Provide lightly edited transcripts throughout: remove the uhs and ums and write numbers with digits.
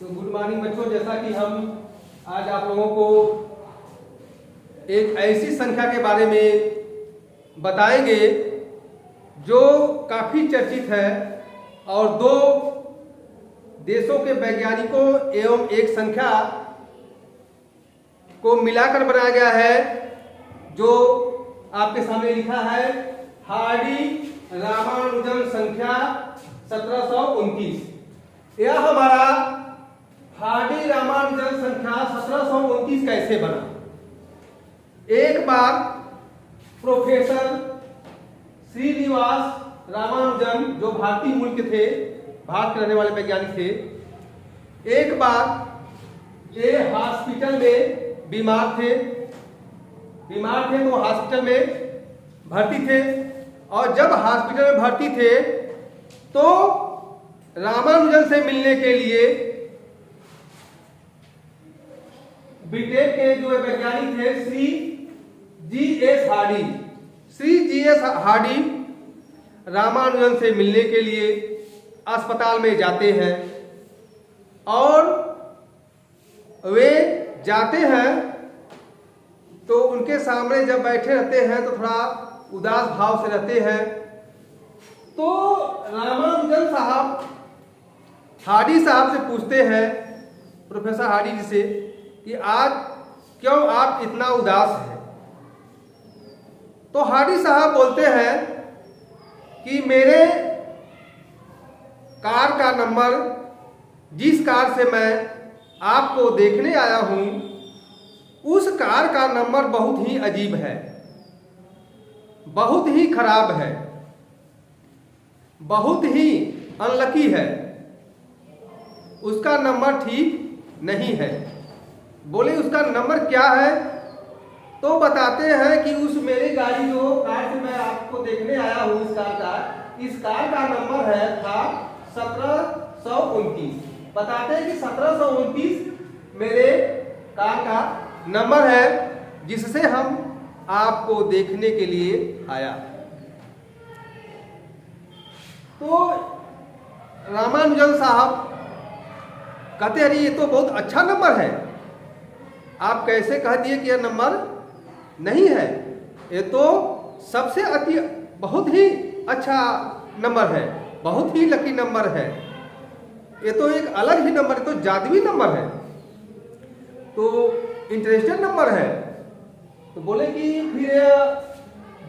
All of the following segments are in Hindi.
तो गुड मॉर्निंग बच्चों, जैसा कि हम आज आप लोगों को एक ऐसी संख्या के बारे में बताएंगे जो काफ़ी चर्चित है और दो देशों के वैज्ञानिकों एवं एक संख्या को मिलाकर बनाया गया है, जो आपके सामने लिखा है हार्डी रामानुजन संख्या 1729। यह हमारा हार्डी रामानुजन संख्या 1729 कैसे बना? एक बार प्रोफेसर श्रीनिवास रामानुजन, जो भारतीय मूल के थे, भारत के रहने वाले वैज्ञानिक थे, एक बार ये हॉस्पिटल में बीमार थे तो हॉस्पिटल में भर्ती थे। और जब हॉस्पिटल में भर्ती थे तो रामानुजन से मिलने के लिए ब्रिटेन के जो वैज्ञानिक थे Shri G S Hardy Ramanujan से मिलने के लिए अस्पताल में जाते हैं। और वे जाते हैं तो उनके सामने जब बैठे रहते हैं तो थोड़ा उदास भाव से रहते हैं। तो रामानुजन साहब हार्डी साहब से पूछते हैं, प्रोफेसर हार्डी जी से, कि आज क्यों आप इतना उदास हैं? तो हार्डी साहब बोलते हैं कि मेरे कार का नंबर, जिस कार से मैं आपको देखने आया हूं, उस कार का नंबर बहुत ही अजीब है, बहुत ही खराब है, बहुत ही अनलकी है, उसका नंबर ठीक नहीं है। बोले उसका नंबर क्या है? तो बताते हैं कि उस मेरी गाड़ी, जो कार से मैं आपको देखने आया हूँ, इस कार का नंबर था 1729। बताते हैं कि 1729 मेरे कार का नंबर है, जिससे हम आपको देखने के लिए आया। तो रामानुजन साहब कहते हैं, ये तो बहुत अच्छा नंबर है, आप कैसे कह दिए कि यह नंबर नहीं है? ये तो सबसे बहुत ही अच्छा नंबर है, बहुत ही लकी नंबर है, ये तो एक अलग ही नंबर है, तो जादुई नंबर है, तो इंटरेस्टेड नंबर है। तो बोले कि फिर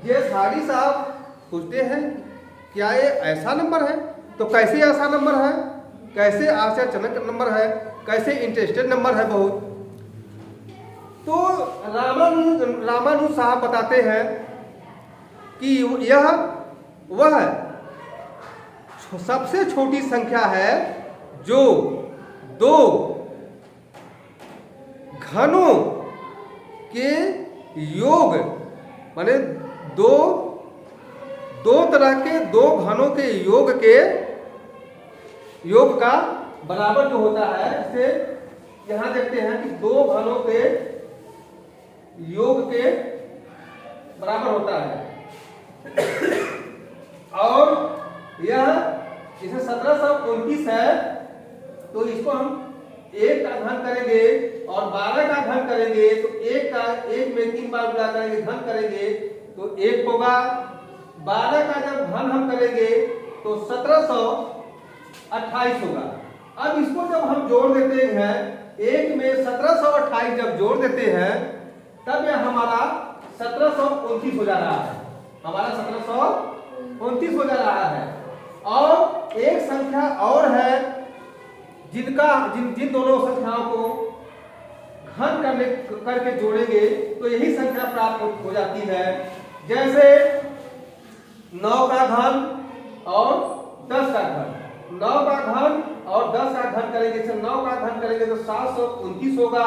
जे हार्डी साहब पूछते हैं, क्या ये ऐसा नंबर है? तो कैसे ऐसा नंबर है, कैसे आश्चर्यजनक नंबर है, कैसे इंटरेस्टेड नंबर है बहुत? तो रामानुज साहब बताते हैं कि यह वह सबसे छोटी संख्या है जो दो घनों के योग, माने दो तरह के दो घनों के योग का बराबर जो होता है। इसे यहां देखते हैं कि दो घनों के योग के बराबर होता है। और यह इसे 1729 है, तो इसको हम 1 का घन करेंगे और 12 का घन करेंगे, तो 1 में 3 बार गुणा करेंगे, घन करेंगे तो 1 होगा। 12 का जब घन हम करेंगे तो 1728 होगा। अब इसको जब हम जोड़ देते हैं, 1 में 1728 जब जोड़ देते हैं, तब यह हमारा 1729 हो जा रहा है, हमारा 1729 हो जा रहा है। और एक संख्या और है जिन दोनों संख्याओं को घन करके जोड़ेंगे तो यही संख्या प्राप्त हो जाती है। जैसे 9 का घन और 10 का घन, 9 का घन और 10 का घन करेंगे, जैसे 9 का घन करेंगे तो 729 होगा,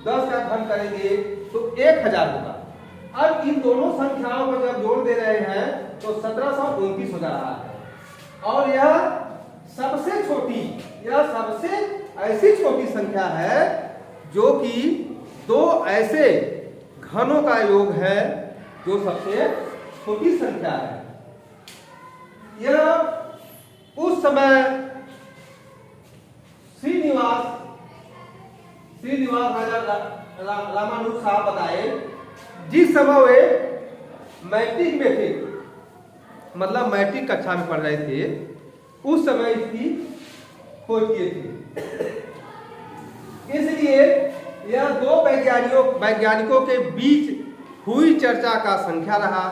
10 का घन करेंगे तो 1000 होगा। अब इन दोनों संख्याओं को जब जोड़ दे रहे हैं तो 1729 हो जा रहा है। और यह सबसे ऐसी छोटी संख्या है जो कि दो ऐसे घनों का योग है जो सबसे छोटी संख्या है। यह उस समय श्रीनिवास श्रीनिवास रामानुज साहब बताए, जिस समय वे मैट्रिक में थे, मतलब मैट्रिक कक्षा में पढ़ रहे थे, उस समय इसकी खोज किए थे। इसलिए यह दो वैज्ञानिकों के बीच हुई चर्चा का संख्या रहा।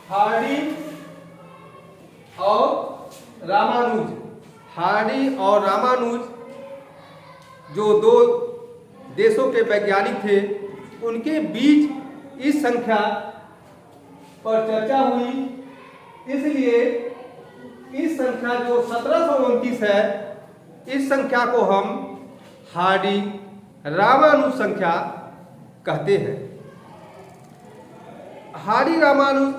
हार्डी और रामानुज, हार्डी और रामानुज जो दो देशों के वैज्ञानिक थे, उनके बीच इस संख्या पर चर्चा हुई। इसलिए इस संख्या जो 1729 है, इस संख्या को हम हार्डी रामानुज संख्या कहते हैं। हार्डी रामानुज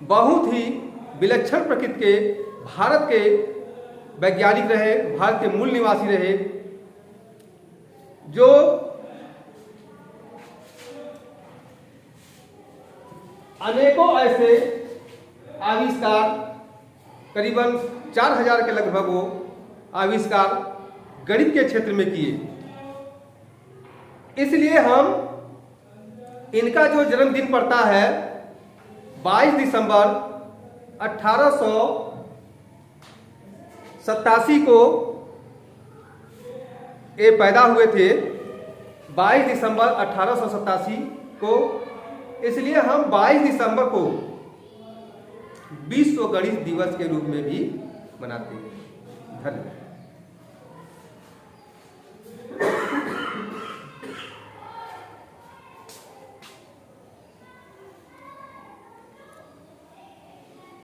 बहुत ही विलक्षण प्रकृति के भारत के वैज्ञानिक रहे, भारत के मूल निवासी रहे, जो अनेकों ऐसे आविष्कार, करीबन 4000 के लगभग वो आविष्कार गणित के क्षेत्र में किए। इसलिए हम इनका जो जन्मदिन पड़ता है 22 दिसंबर 1887 को ये पैदा हुए थे, 22 दिसंबर 1887 को। इसलिए हम 22 दिसंबर को विश्व गणित दिवस के रूप में भी मनाते हैं। धन्यवाद।